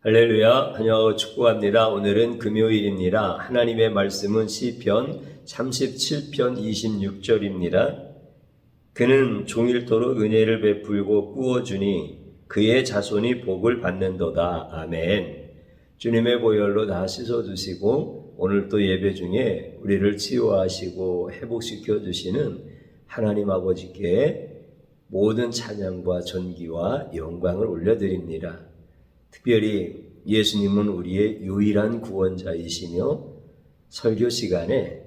할렐루야, 환영하고 축복합니다. 오늘은 금요일입니다. 하나님의 말씀은 시편 37편 26절입니다. 그는 종일토록 은혜를 베풀고 꾸어주니 그의 자손이 복을 받는도다. 아멘. 주님의 보혈로 다 씻어주시고 오늘 또 예배 중에 우리를 치유하시고 회복시켜 주시는 하나님 아버지께 모든 찬양과 존귀와 영광을 올려드립니다. 특별히 예수님은 우리의 유일한 구원자이시며 설교 시간에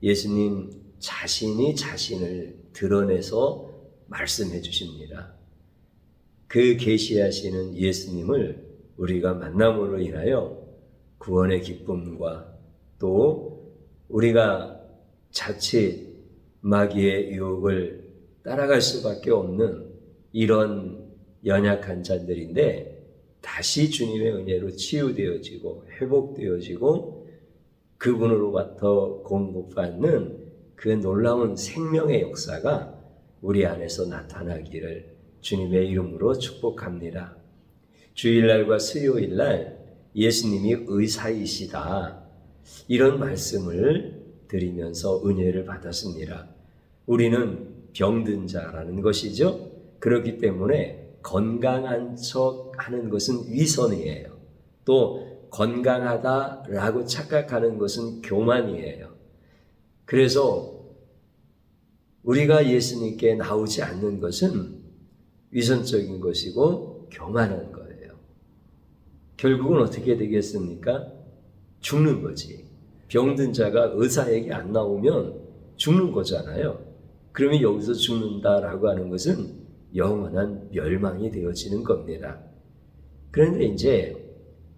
예수님 자신이 자신을 드러내서 말씀해 주십니다. 그 계시하시는 예수님을 우리가 만남으로 인하여 구원의 기쁨과 또 우리가 자칫 마귀의 유혹을 따라갈 수밖에 없는 이런 연약한 자들인데 다시 주님의 은혜로 치유되어지고 회복되어지고 그분으로부터 공급받는 그 놀라운 생명의 역사가 우리 안에서 나타나기를 주님의 이름으로 축복합니다. 주일날과 수요일날 예수님이 의사이시다 이런 말씀을 드리면서 은혜를 받았습니다. 우리는 병든 자라는 것이죠. 그렇기 때문에 건강한 척 하는 것은 위선이에요. 또 건강하다라고 착각하는 것은 교만이에요. 그래서 우리가 예수님께 나오지 않는 것은 위선적인 것이고 교만한 거예요. 결국은 어떻게 되겠습니까? 죽는 거지. 병든 자가 의사에게 안 나오면 죽는 거잖아요. 그러면 여기서 죽는다라고 하는 것은 영원한 멸망이 되어지는 겁니다. 그런데 이제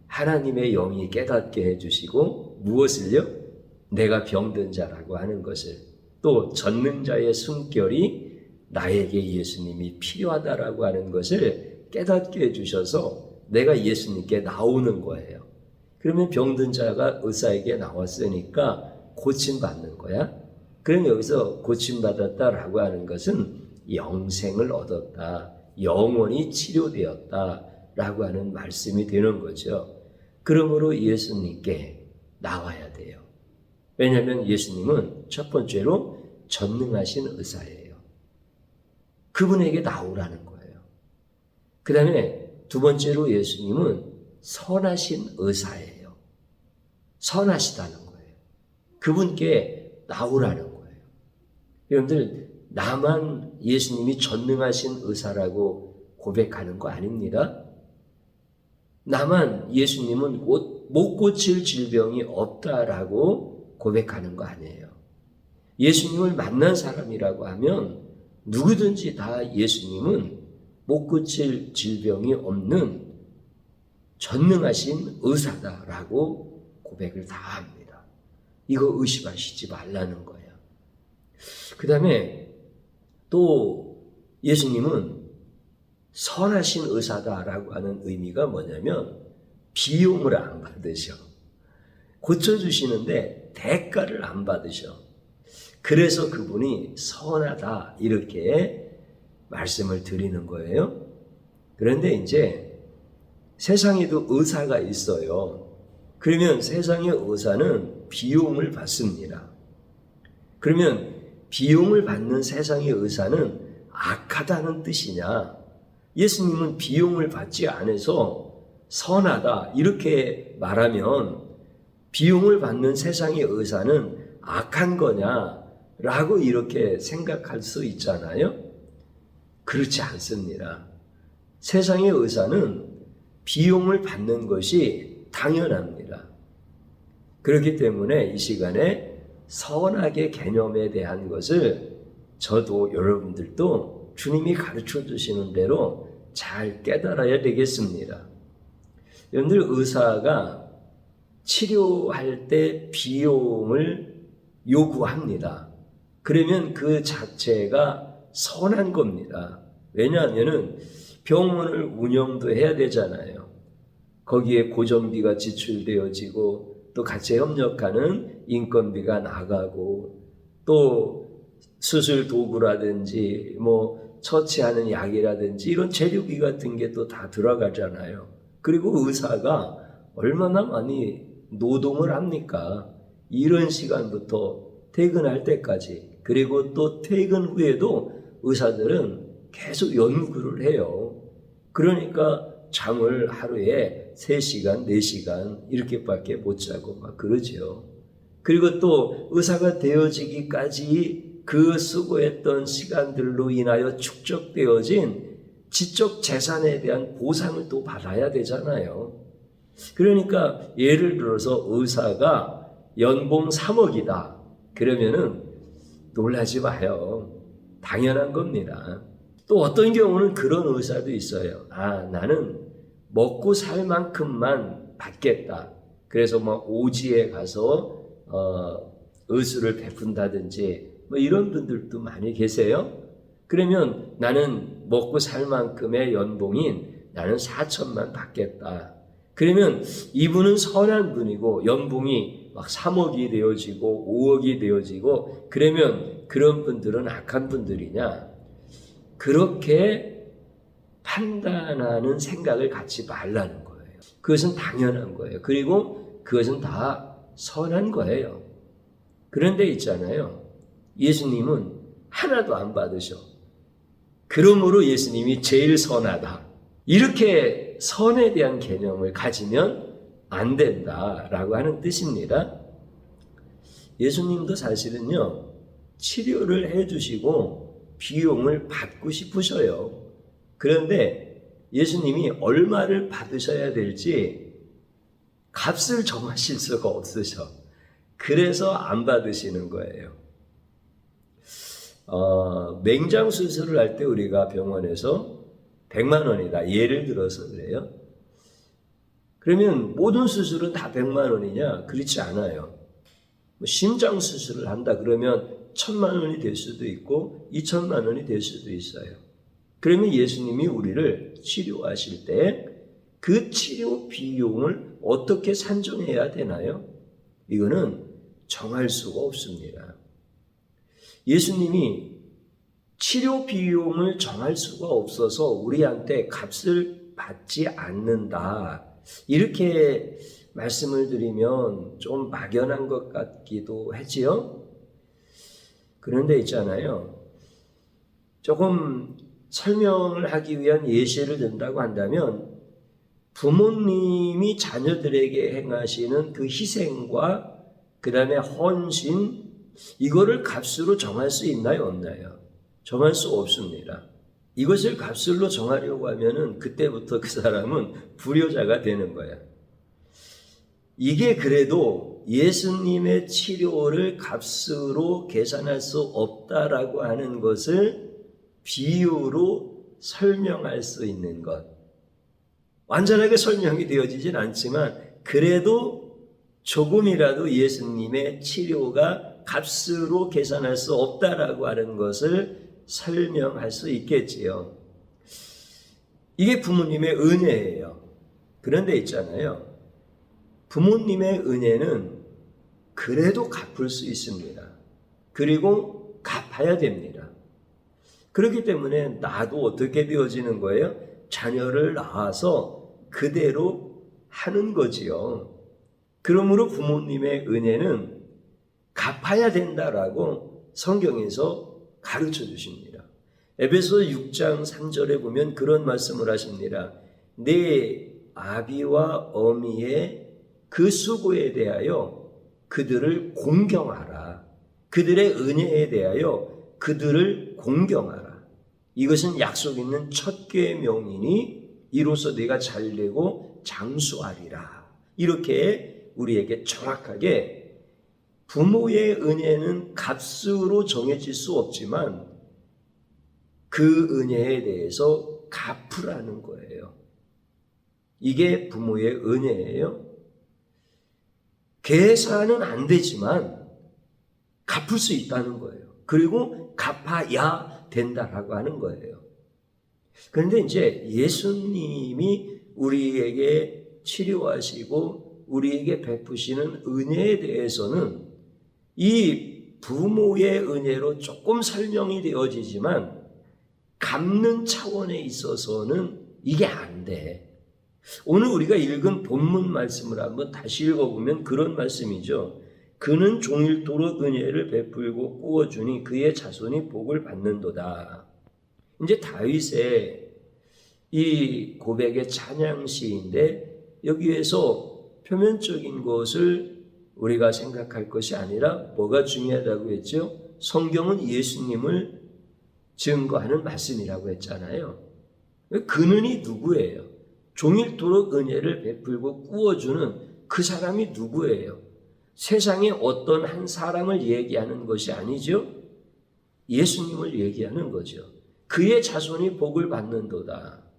하나님의 영이 깨닫게 해주시고 무엇을요? 내가 병든 자라고 하는 것을 또 젖는 자의 숨결이 나에게 예수님이 필요하다라고 하는 것을 깨닫게 해주셔서 내가 예수님께 나오는 거예요. 그러면 병든 자가 의사에게 나왔으니까 고침받는 거야. 그럼 여기서 고침받았다라고 하는 것은 영생을 얻었다, 영원히 치료되었다라고 하는 말씀이 되는 거죠. 그러므로 예수님께 나와야 돼요. 왜냐하면 예수님은 첫 번째로 전능하신 의사예요. 그분에게 나오라는 거예요. 그 다음에 두 번째로 예수님은 선하신 의사예요. 선하시다는 거예요. 그분께 나오라는 거예요. 여러분들 나만 예수님이 전능하신 의사라고 고백하는 거 아닙니다. 나만 예수님은 못 고칠 질병이 없다라고 고백하는 거 아니에요. 예수님을 만난 사람이라고 하면 누구든지 다 예수님은 못 고칠 질병이 없는 전능하신 의사다라고 고백을 다 합니다. 이거 의심하시지 말라는 거예요. 그 다음에 또 예수님은 선하신 의사다라고 하는 의미가 뭐냐면 비용을 안 받으셔. 고쳐주시는데 대가를 안 받으셔. 그래서 그분이 선하다 이렇게 말씀을 드리는 거예요. 그런데 이제 세상에도 의사가 있어요. 그러면 세상의 의사는 비용을 받습니다. 그러면 비용을 받는 세상의 의사는 악하다는 뜻이냐? 예수님은 비용을 받지 않아서 선하다 이렇게 말하면 비용을 받는 세상의 의사는 악한 거냐라고 이렇게 생각할 수 있잖아요. 그렇지 않습니다. 세상의 의사는 비용을 받는 것이 당연합니다. 그렇기 때문에 이 시간에 선악의 개념에 대한 것을 저도 여러분들도 주님이 가르쳐 주시는 대로 잘 깨달아야 되겠습니다. 여러분들 의사가 치료할 때 비용을 요구합니다. 그러면 그 자체가 선한 겁니다. 왜냐하면 병원을 운영도 해야 되잖아요. 거기에 고정비가 지출되어지고 또 같이 협력하는 인건비가 나가고 또 수술 도구라든지 처치하는 약이라든지 이런 재료비 같은 게 또 다 들어가잖아요. 그리고 의사가 얼마나 많이 노동을 합니까? 이런 시간부터 퇴근할 때까지, 그리고 또 퇴근 후에도 의사들은 계속 연구를 해요. 그러니까 잠을 하루에 3시간, 4시간 이렇게밖에 못 자고 막 그러죠. 그리고 또 의사가 되어지기까지 그 수고했던 시간들로 인하여 축적되어진 지적 재산에 대한 보상을 또 받아야 되잖아요. 그러니까 예를 들어서 의사가 연봉 3억이다. 그러면은 놀라지 마요. 당연한 겁니다. 또 어떤 경우는 그런 의사도 있어요. 나는 먹고 살 만큼만 받겠다. 그래서 뭐 오지에 가서 의술을 베푼다든지 뭐 이런 분들도 많이 계세요. 그러면 나는 먹고 살 만큼의 연봉인 나는 4천만 받겠다. 그러면 이분은 선한 분이고 연봉이 막 3억이 되어지고 5억이 되어지고, 그러면 그런 분들은 악한 분들이냐? 그렇게 판단하는 생각을 갖지 말라는 거예요. 그것은 당연한 거예요. 그리고 그것은 다 선한 거예요. 그런데 있잖아요. 예수님은 하나도 안 받으셔. 그러므로 예수님이 제일 선하다. 이렇게 선에 대한 개념을 가지면 안 된다라고 하는 뜻입니다. 예수님도 사실은요, 치료를 해주시고 비용을 받고 싶으셔요. 그런데 예수님이 얼마를 받으셔야 될지 값을 정하실 수가 없으셔. 그래서 안 받으시는 거예요. 맹장 수술을 할 때 우리가 병원에서 100만 원이다. 예를 들어서 그래요. 그러면 모든 수술은 다 100만 원이냐? 그렇지 않아요. 심장 수술을 한다 그러면 1000만 원이 될 수도 있고 2000만 원이 될 수도 있어요. 그러면 예수님이 우리를 치료하실 때 그 치료 비용을 어떻게 산정해야 되나요? 이거는 정할 수가 없습니다. 예수님이 치료 비용을 정할 수가 없어서 우리한테 값을 받지 않는다. 이렇게 말씀을 드리면 좀 막연한 것 같기도 하지요. 그런데 있잖아요. 조금 설명을 하기 위한 예시를 든다고 한다면 부모님이 자녀들에게 행하시는 그 희생과 그 다음에 헌신, 이거를 값으로 정할 수 있나요? 없나요? 정할 수 없습니다. 이것을 값으로 정하려고 하면은 그때부터 그 사람은 불효자가 되는 거야. 이게 그래도 예수님의 치료를 값으로 계산할 수 없다라고 하는 것을 비유로 설명할 수 있는 것. 완전하게 설명이 되어지진 않지만 그래도 조금이라도 예수님의 치료가 값으로 계산할 수 없다라고 하는 것을 설명할 수 있겠지요. 이게 부모님의 은혜예요. 그런데 있잖아요. 부모님의 은혜는 그래도 갚을 수 있습니다. 그리고 갚아야 됩니다. 그렇기 때문에 나도 어떻게 되어지는 거예요? 자녀를 낳아서 그대로 하는 거지요. 그러므로 부모님의 은혜는 갚아야 된다라고 성경에서 가르쳐 주십니다. 에베소 6장 3절에 보면 그런 말씀을 하십니다. 내 아비와 어미의 그 수고에 대하여 그들을 공경하라. 그들의 은혜에 대하여 그들을 공경하라. 이것은 약속 있는 첫 계명이니 이로써 네가 잘되고 장수하리라. 이렇게 우리에게 정확하게 부모의 은혜는 값으로 정해질 수 없지만 그 은혜에 대해서 갚으라는 거예요. 이게 부모의 은혜예요. 계산은 안 되지만 갚을 수 있다는 거예요. 그리고 갚아야 된다라고 하는 거예요. 그런데 이제 예수님이 우리에게 치료하시고 우리에게 베푸시는 은혜에 대해서는 이 부모의 은혜로 조금 설명이 되어지지만 갚는 차원에 있어서는 이게 안 돼. 오늘 우리가 읽은 본문 말씀을 한번 다시 읽어보면 그런 말씀이죠. 그는 종일토록 은혜를 베풀고 꾸어주니 그의 자손이 복을 받는도다. 이제 다윗의 이 고백의 찬양시인데 여기에서 표면적인 것을 우리가 생각할 것이 아니라 뭐가 중요하다고 했죠? 성경은 예수님을 증거하는 말씀이라고 했잖아요. 그는이 누구예요? 종일토록 은혜를 베풀고 꾸어주는 그 사람이 누구예요? 세상에 어떤 한 사람을 얘기하는 것이 아니죠. 예수님을 얘기하는 거죠. 그의 자손이 복을 받는도다.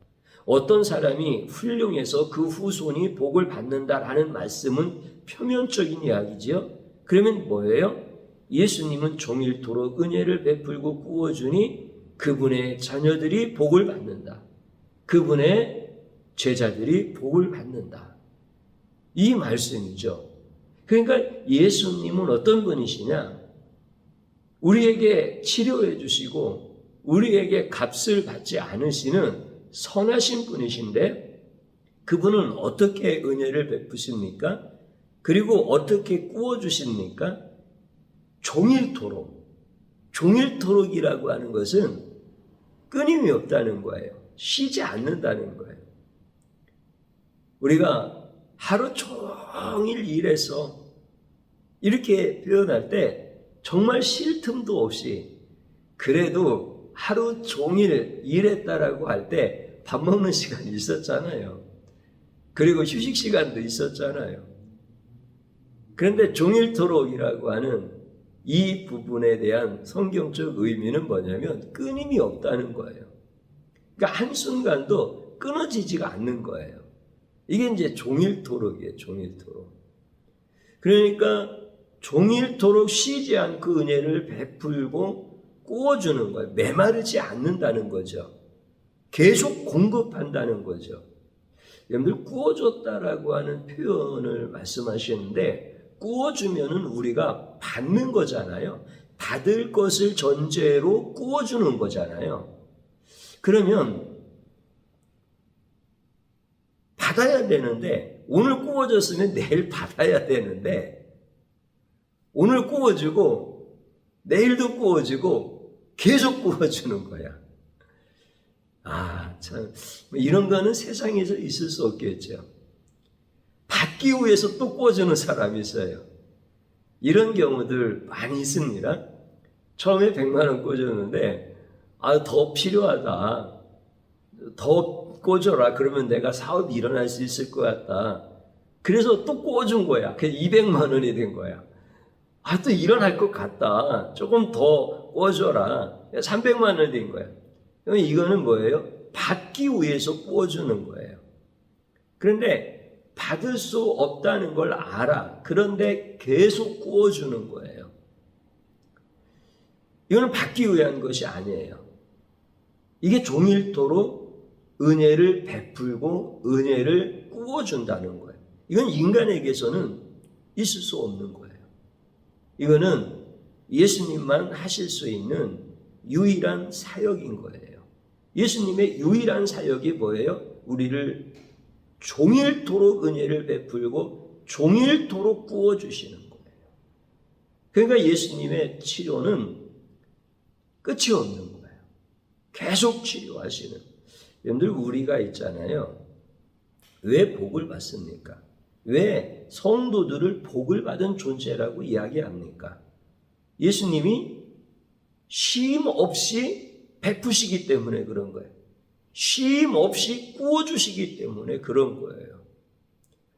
어떤 사람이 훌륭해서 그 후손이 복을 받는다라는 말씀은 표면적인 이야기죠. 그러면 뭐예요? 예수님은 종일토록 은혜를 베풀고 꾸어주니 그분의 자녀들이 복을 받는다. 그분의 제자들이 복을 받는다. 이 말씀이죠. 그러니까 예수님은 어떤 분이시냐? 우리에게 치료해 주시고 우리에게 값을 받지 않으시는 선하신 분이신데 그분은 어떻게 은혜를 베푸십니까? 그리고 어떻게 꾸어주십니까? 종일토록이라고 하는 것은 끊임이 없다는 거예요. 쉬지 않는다는 거예요. 우리가 하루 종일 일해서 이렇게 표현할 때 정말 쉴 틈도 없이 그래도 하루 종일 일했다라고 할 때 밥 먹는 시간이 있었잖아요. 그리고 휴식 시간도 있었잖아요. 그런데 종일토록이라고 하는 이 부분에 대한 성경적 의미는 뭐냐면 끊임이 없다는 거예요. 그러니까 한순간도 끊어지지가 않는 거예요. 이게 이제 종일토록이에요. 종일토록. 그러니까 종일토록 쉬지 않고 은혜를 베풀고 꾸어주는 거예요. 메마르지 않는다는 거죠. 계속 공급한다는 거죠. 여러분들 꾸어줬다라고 하는 표현을 말씀하시는데 꾸어주면은 우리가 받는 거잖아요. 받을 것을 전제로 꾸어주는 거잖아요. 그러면 받아야 되는데 오늘 꾸어줬으면 내일 받아야 되는데 오늘 꾸어주고 내일도 꾸어주고 계속 꾸어주는 거야. 참 이런 거는 세상에서 있을 수 없겠죠. 받기 위해서 또 꾸어주는 사람이 있어요. 이런 경우들 많이 있습니다. 처음에 100만 원 꽂았는데 더 필요하다. 더 꽂아라. 그러면 내가 사업이 일어날 수 있을 것 같다. 그래서 또 꽂은 거야. 그래서 200만 원이 된 거야. 또 일어날 것 같다. 조금 더 꽂아라. 300만 원이 된 거야. 이거는 뭐예요? 받기 위해서 꽂아주는 거예요. 그런데 받을 수 없다는 걸 알아. 그런데 계속 꽂아주는 거예요. 이거는 받기 위한 것이 아니에요. 이게 종일토록 은혜를 베풀고 은혜를 꾸어준다는 거예요. 이건 인간에게서는 있을 수 없는 거예요. 이거는 예수님만 하실 수 있는 유일한 사역인 거예요. 예수님의 유일한 사역이 뭐예요? 우리를 종일토록 은혜를 베풀고 종일토록 꾸어주시는 거예요. 그러니까 예수님의 치료는 끝이 없는 거예요. 계속 치료하시는. 여러분들 우리가 있잖아요. 왜 복을 받습니까? 왜 성도들을 복을 받은 존재라고 이야기합니까? 예수님이 쉼 없이 베푸시기 때문에 그런 거예요. 쉼 없이 꾸어주시기 때문에 그런 거예요.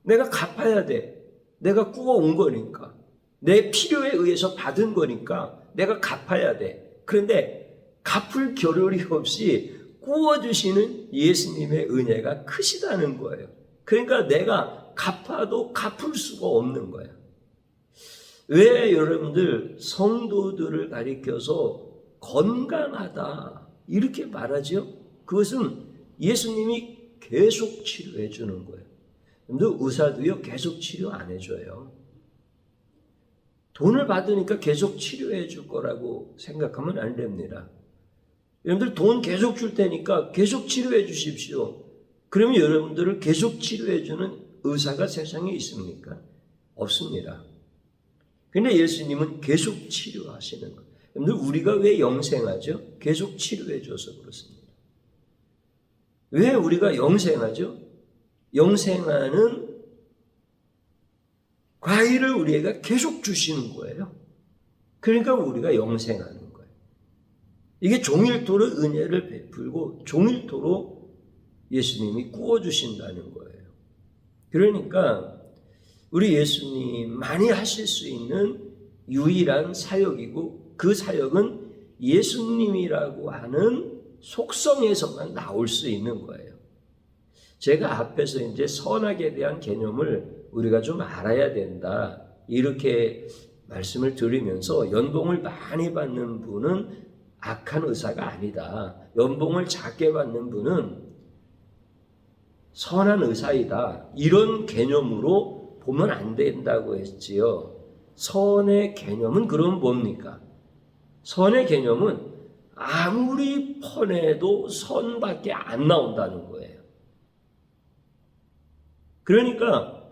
내가 갚아야 돼. 내가 꾸어온 거니까. 내 필요에 의해서 받은 거니까 내가 갚아야 돼. 그런데 갚을 겨를이 없이 꾸어주시는 예수님의 은혜가 크시다는 거예요. 그러니까 내가 갚아도 갚을 수가 없는 거예요. 왜 여러분들 성도들을 가리켜서 건강하다 이렇게 말하죠? 그것은 예수님이 계속 치료해 주는 거예요. 근데 의사도요 계속 치료 안 해줘요. 돈을 받으니까 계속 치료해 줄 거라고 생각하면 안 됩니다. 여러분들 돈 계속 줄 테니까 계속 치료해 주십시오. 그러면 여러분들을 계속 치료해주는 의사가 세상에 있습니까? 없습니다. 근데 예수님은 계속 치료하시는 거예요. 여러분들, 우리가 왜 영생하죠? 계속 치료해줘서 그렇습니다. 왜 우리가 영생하죠? 영생하는 과일을 우리에게 계속 주시는 거예요. 그러니까 우리가 영생하는 거예요. 이게 종일토록 은혜를 베풀고 종일토록 예수님이 구워주신다는 거예요. 그러니까 우리 예수님만이 하실 수 있는 유일한 사역이고, 그 사역은 예수님이라고 하는 속성에서만 나올 수 있는 거예요. 제가 앞에서 이제 선악에 대한 개념을 우리가 좀 알아야 된다, 이렇게 말씀을 드리면서, 연봉을 많이 받는 분은 악한 의사가 아니다, 연봉을 작게 받는 분은 선한 의사이다, 이런 개념으로 보면 안 된다고 했지요. 선의 개념은 그럼 뭡니까? 선의 개념은 아무리 퍼내도 선밖에 안 나온다는 거예요. 그러니까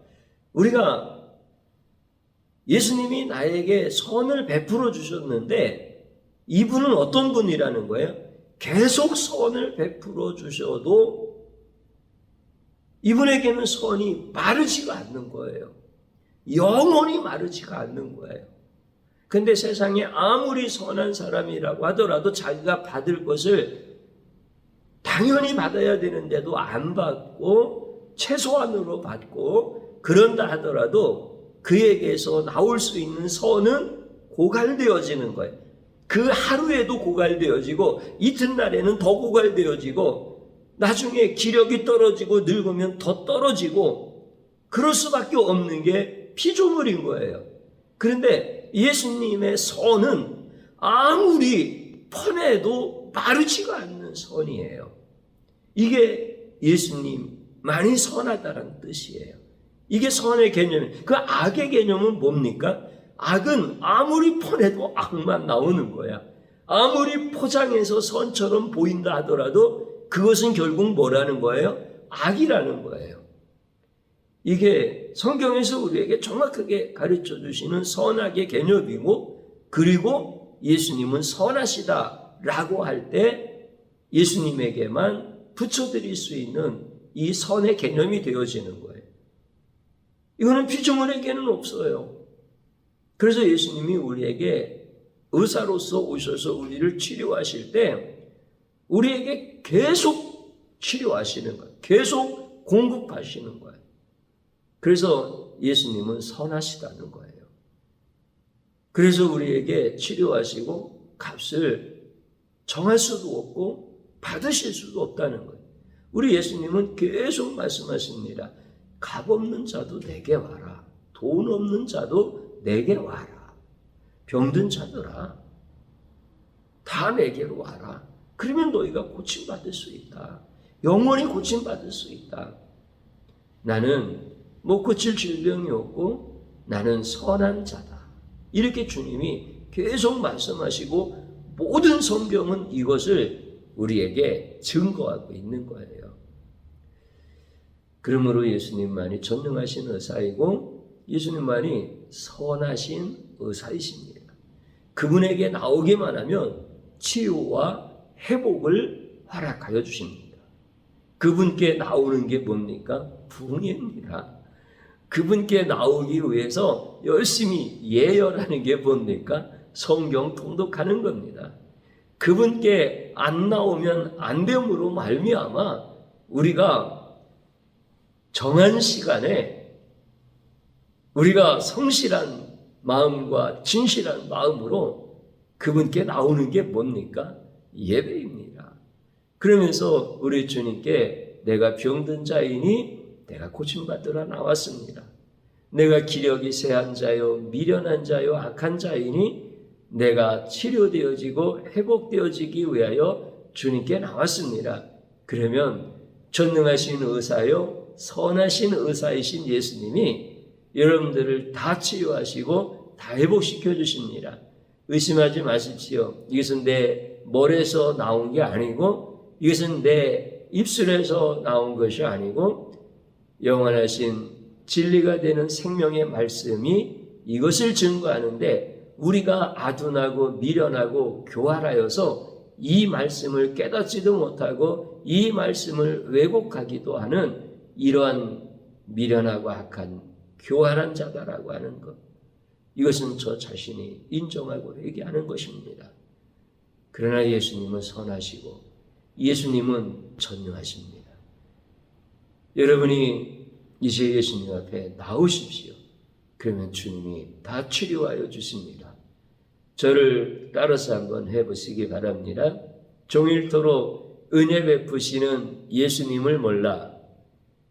우리가 예수님이 나에게 선을 베풀어 주셨는데, 이분은 어떤 분이라는 거예요? 계속 선을 베풀어 주셔도 이분에게는 선이 마르지가 않는 거예요. 영원히 마르지가 않는 거예요. 근데 세상에 아무리 선한 사람이라고 하더라도 자기가 받을 것을 당연히 받아야 되는데도 안 받고 최소한으로 받고, 그런다 하더라도 그에게서 나올 수 있는 선은 고갈되어지는 거예요. 그 하루에도 고갈되어지고, 이튿날에는 더 고갈되어지고, 나중에 기력이 떨어지고 늙으면 더 떨어지고, 그럴 수밖에 없는 게 피조물인 거예요. 그런데 예수님의 선은 아무리 퍼내도 마르지가 않는 선이에요. 이게 예수님만이 선하다는 뜻이에요. 이게 선의 개념이에요. 그 악의 개념은 뭡니까? 악은 아무리 퍼내도 악만 나오는 거야. 아무리 포장해서 선처럼 보인다 하더라도 그것은 결국 뭐라는 거예요? 악이라는 거예요. 이게 성경에서 우리에게 정확하게 가르쳐 주시는 선악의 개념이고, 그리고 예수님은 선하시다라고 할 때 예수님에게만 붙여드릴 수 있는 이 선의 개념이 되어지는 거예요. 이거는 피조물에게는 없어요. 그래서 예수님이 우리에게 의사로서 오셔서 우리를 치료하실 때 우리에게 계속 치료하시는 거예요. 계속 공급하시는 거예요. 그래서 예수님은 선하시다는 거예요. 그래서 우리에게 치료하시고 값을 정할 수도 없고 받으실 수도 없다는 거예요. 우리 예수님은 계속 말씀하십니다. 값 없는 자도 내게 와라. 돈 없는 자도 내게 와라. 병든 자들아, 다 내게로 와라. 그러면 너희가 고침받을 수 있다. 영원히 고침받을 수 있다. 나는 못 고칠 질병이 없고 나는 선한 자다. 이렇게 주님이 계속 말씀하시고, 모든 성경은 이것을 우리에게 증거하고 있는 거예요. 그러므로 예수님만이 전능하신 의사이고 예수님만이 선하신 의사이십니다. 그분에게 나오기만 하면 치유와 회복을 허락하여 주십니다. 그분께 나오는 게 뭡니까? 부흥입니다. 그분께 나오기 위해서 열심히 예열하는 게 뭡니까? 성경 통독하는 겁니다. 그분께 안 나오면 안 됨으로 말미암아 우리가 정한 시간에 우리가 성실한 마음과 진실한 마음으로 그분께 나오는 게 뭡니까? 예배입니다. 그러면서 우리 주님께 내가 병든 자이니 내가 고침받으러 나왔습니다. 내가 기력이 세한 자요, 미련한 자요, 악한 자이니 내가 치료되어지고 회복되어지기 위하여 주님께 나왔습니다. 그러면 전능하신 의사요, 선하신 의사이신 예수님이 여러분들을 다 치유하시고 다 회복시켜 주십니다. 의심하지 마십시오. 이것은 내 머리에서 나온 게 아니고 이것은 내 입술에서 나온 것이 아니고 영원하신 진리가 되는 생명의 말씀이 이것을 증거하는데, 우리가 아둔하고 미련하고 교활하여서 이 말씀을 깨닫지도 못하고 이 말씀을 왜곡하기도 하는 이러한 미련하고 악한 교활한 자다라고 하는 것, 이것은 저 자신이 인정하고 회개하는 것입니다. 그러나 예수님은 선하시고 예수님은 전능하십니다. 여러분이 이제 예수님 앞에 나오십시오. 그러면 주님이 다 치료하여 주십니다. 저를 따라서 한번 해보시기 바랍니다. 종일토록 은혜 베푸시는 예수님을 몰라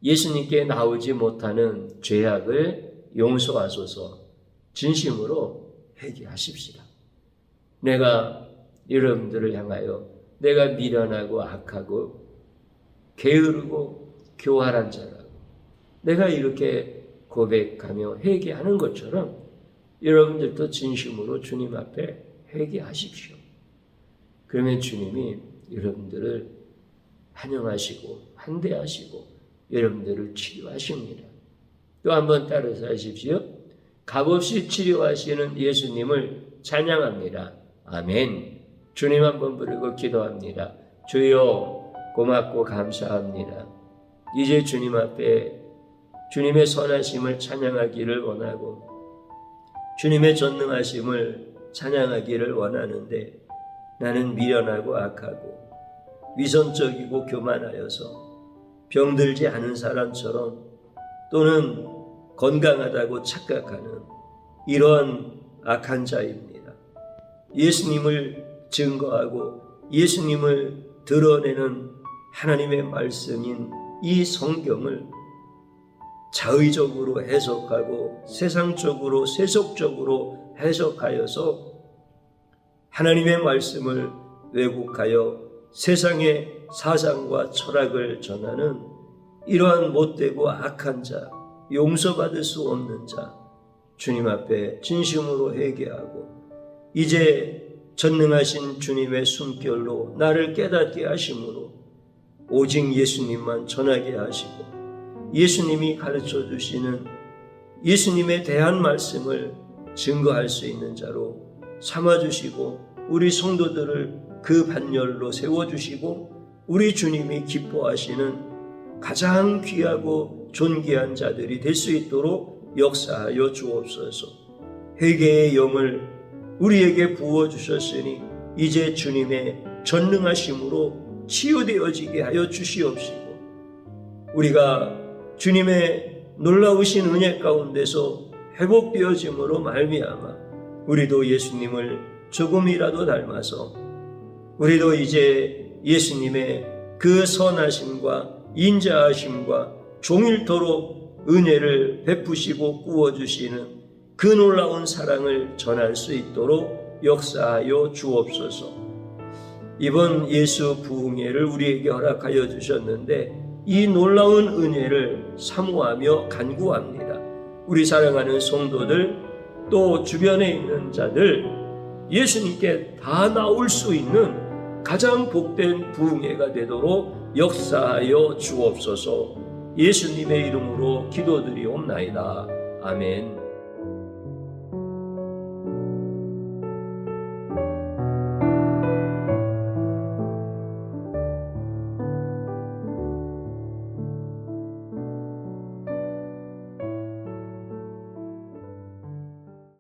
예수님께 나오지 못하는 죄악을 용서하소서. 진심으로 회개하십시다. 내가 여러분들을 향하여 내가 미련하고 악하고 게으르고 교활한 자라고 내가 이렇게 고백하며 회개하는 것처럼 여러분들도 진심으로 주님 앞에 회개하십시오. 그러면 주님이 여러분들을 환영하시고 환대하시고 여러분들을 치료하십니다. 또 한번 따라서 하십시오. 값없이 치료하시는 예수님을 찬양합니다. 아멘. 주님 한번 부르고 기도합니다. 주여 고맙고 감사합니다. 이제 주님 앞에 주님의 선하심을 찬양하기를 원하고 주님의 전능하심을 찬양하기를 원하는데, 나는 미련하고 악하고 위선적이고 교만하여서 병들지 않은 사람처럼 또는 건강하다고 착각하는 이러한 악한 자입니다. 예수님을 증거하고 예수님을 드러내는 하나님의 말씀인 이 성경을 자의적으로 해석하고 세상적으로 세속적으로 해석하여서 하나님의 말씀을 왜곡하여 세상의 사상과 철학을 전하는 이러한 못되고 악한 자, 용서받을 수 없는 자, 주님 앞에 진심으로 회개하고 이제 전능하신 주님의 숨결로 나를 깨닫게 하심으로 오직 예수님만 전하게 하시고 예수님이 가르쳐 주시는 예수님에 대한 말씀을 증거할 수 있는 자로 삼아주시고 우리 성도들을 그 반열로 세워주시고 우리 주님이 기뻐하시는 가장 귀하고 존귀한 자들이 될 수 있도록 역사하여 주옵소서. 회개의 영을 우리에게 부어주셨으니 이제 주님의 전능하심으로 치유되어지게 하여 주시옵시고 우리가 주님의 놀라우신 은혜 가운데서 회복되어짐으로 말미암아 우리도 예수님을 조금이라도 닮아서 우리도 이제 예수님의 그 선하심과 인자하심과 종일토록 은혜를 베푸시고 구워주시는 그 놀라운 사랑을 전할 수 있도록 역사하여 주옵소서. 이번 예수 부흥회를 우리에게 허락하여 주셨는데 이 놀라운 은혜를 사모하며 간구합니다. 우리 사랑하는 성도들 또 주변에 있는 자들 예수님께 다 나올 수 있는 가장 복된 부흥회가 되도록 역사하여 주옵소서. 예수님의 이름으로 기도드리옵나이다. 아멘.